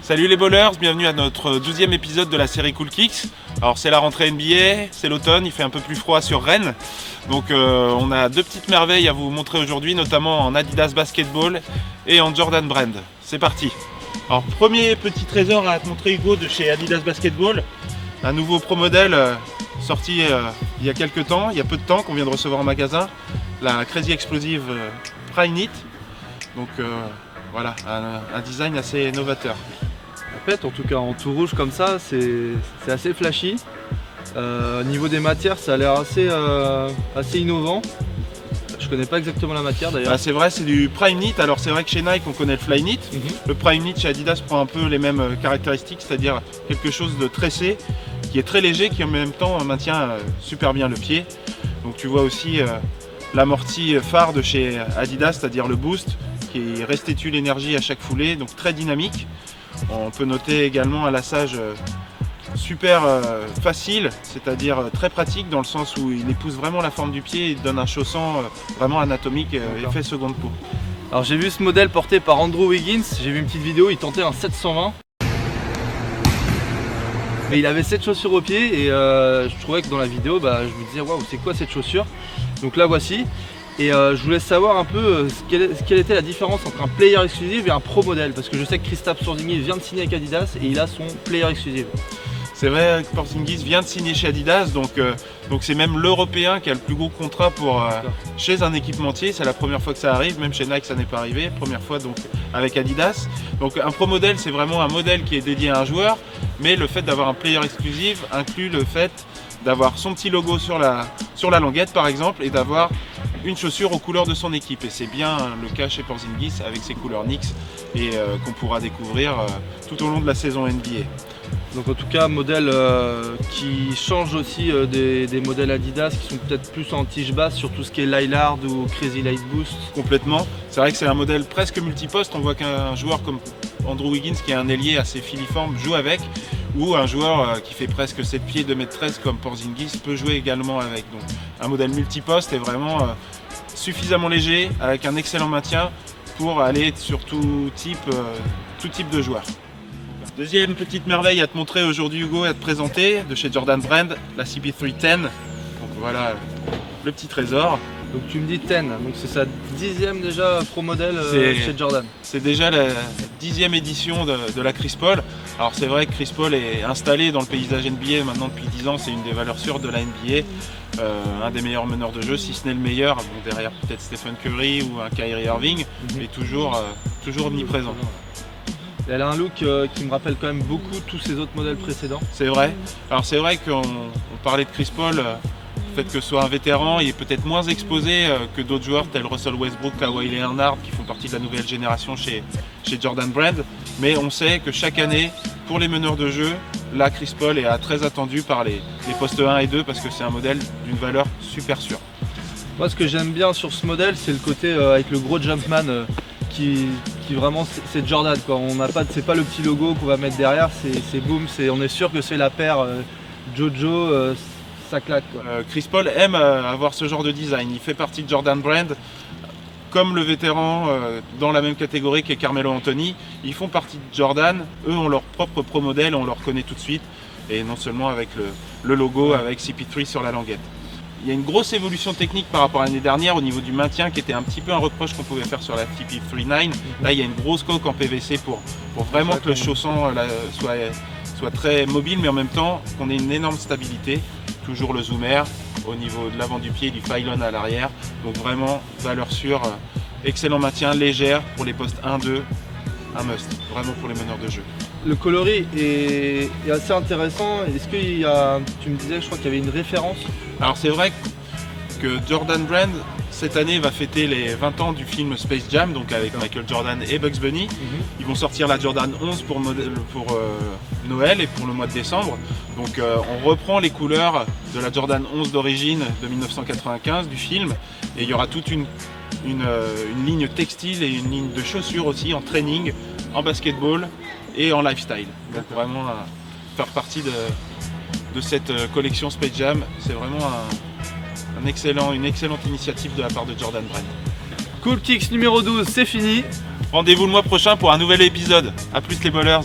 Salut les bowlers, bienvenue à notre 12e épisode de la série Cool Kicks. Alors c'est la rentrée NBA, c'est l'automne, il fait un peu plus froid sur Rennes. Donc on a deux petites merveilles à vous montrer aujourd'hui, notamment en Adidas Basketball et en Jordan Brand. C'est parti. Alors premier petit trésor à te montrer Hugo de chez Adidas Basketball. Un nouveau pro modèle sorti il y a quelques temps, il y a peu de temps qu'on vient de recevoir en magasin. La Crazy Explosive Prime Knit. Donc voilà, un design assez novateur. En tout cas en tout rouge comme ça, c'est assez flashy. Au niveau des matières, ça a l'air assez innovant. Je connais pas exactement la matière d'ailleurs. Ah, c'est vrai, c'est du Prime Knit. Alors c'est vrai que chez Nike on connaît le Fly Knit. Le Prime Knit chez Adidas prend un peu les mêmes caractéristiques, c'est-à-dire quelque chose de tressé, qui est très léger, qui en même temps maintient super bien le pied. Donc tu vois aussi l'amorti phare de chez Adidas, c'est-à-dire le Boost, qui restitue l'énergie à chaque foulée, donc très dynamique. On peut noter également un lassage super facile, c'est-à-dire très pratique dans le sens où il épouse vraiment la forme du pied et donne un chaussant vraiment anatomique, effet seconde peau. Alors j'ai vu ce modèle porté par Andrew Wiggins, j'ai vu une petite vidéo, il tentait un 720. Mais il avait cette chaussure au pied et je trouvais que dans la vidéo, je me disais waouh, c'est quoi cette chaussure? Donc la voici. Et je voulais savoir un peu quelle était la différence entre un player exclusive et un pro modèle, parce que je sais que Kristaps Porzingis vient de signer avec Adidas et il a son player exclusive. C'est vrai que Porzingis vient de signer chez Adidas, donc c'est même l'Européen qui a le plus gros contrat chez un équipementier. C'est la première fois que ça arrive, même chez Nike ça n'est pas arrivé, première fois donc avec Adidas. Donc un pro modèle, c'est vraiment un modèle qui est dédié à un joueur, mais le fait d'avoir un player exclusive inclut le fait d'avoir son petit logo sur la languette par exemple, et d'avoir une chaussure aux couleurs de son équipe. Et c'est bien le cas chez Porzingis avec ses couleurs Knicks et qu'on pourra découvrir tout au long de la saison NBA. Donc en tout cas, modèle qui change aussi des modèles Adidas qui sont peut-être plus en tige basse sur tout ce qui est Lillard ou Crazy Light Boost. Complètement. C'est vrai que c'est un modèle presque multiposte. On voit qu'un joueur comme Andrew Wiggins, qui est un ailier assez filiforme, joue avec, ou un joueur qui fait presque 7 pieds 2m13 comme Porzingis peut jouer également avec. Donc un modèle multiposte est vraiment suffisamment léger, avec un excellent maintien pour aller sur tout type de joueur. Deuxième petite merveille à te montrer aujourd'hui Hugo et à te présenter de chez Jordan Brand, la CP310. Donc voilà le petit trésor. Donc tu me dis 10, donc c'est sa 10e déjà pro modèle chez Jordan. C'est déjà la 10e édition de la Chris Paul. Alors c'est vrai que Chris Paul est installé dans le paysage NBA maintenant depuis 10 ans, c'est une des valeurs sûres de la NBA. Un des meilleurs meneurs de jeu, si ce n'est le meilleur, bon, derrière peut-être Stephen Curry ou un Kyrie Irving, mais toujours omniprésent. Elle a un look qui me rappelle quand même beaucoup tous ses autres modèles précédents. C'est vrai. Alors c'est vrai qu'on parlait de Chris Paul, le fait que ce soit un vétéran, il est peut-être moins exposé que d'autres joueurs tels Russell Westbrook, Kawhi Leonard, qui font partie de la nouvelle génération chez Jordan Brand. Mais on sait que chaque année, pour les meneurs de jeu, là Chris Paul est très attendu par les postes 1 et 2 parce que c'est un modèle d'une valeur super sûre. Moi ce que j'aime bien sur ce modèle, c'est le côté avec le gros Jumpman qui vraiment c'est Jordan quoi. C'est pas le petit logo qu'on va mettre derrière, c'est boom, on est sûr que c'est la paire Jojo, ça claque quoi. Chris Paul aime avoir ce genre de design, il fait partie de Jordan Brand. Comme le vétéran dans la même catégorie qu'est Carmelo Anthony, ils font partie de Jordan, eux ont leur propre pro modèle, on le reconnaît tout de suite, et non seulement avec le logo avec CP3 sur la languette. Il y a une grosse évolution technique par rapport à l'année dernière au niveau du maintien qui était un petit peu un reproche qu'on pouvait faire sur la CP3-9. Là il y a une grosse coque en PVC pour vraiment que le chausson soit très mobile, mais en même temps qu'on ait une énorme stabilité. Toujours le zoomer au niveau de l'avant du pied, du pylon à l'arrière. Donc vraiment valeur sûre, excellent maintien, légère pour les postes 1-2, un must, vraiment pour les meneurs de jeu. Le coloris est assez intéressant. Est-ce qu'il y a, tu me disais, je crois qu'il y avait une référence. Alors c'est vrai que Jordan Brand cette année va fêter les 20 ans du film Space Jam, donc avec Michael Jordan et Bugs Bunny. Ils vont sortir la Jordan 11 pour Noël et pour le mois de décembre. Donc on reprend les couleurs de la Jordan 11 d'origine de 1995 du film, et il y aura toute une ligne textile et une ligne de chaussures aussi en training, en basketball et en lifestyle. Donc vraiment faire partie de cette collection Space Jam, c'est vraiment une excellente initiative de la part de Jordan Brand. Cool Kicks numéro 12, c'est fini. Rendez-vous le mois prochain pour un nouvel épisode. A plus les bowlers.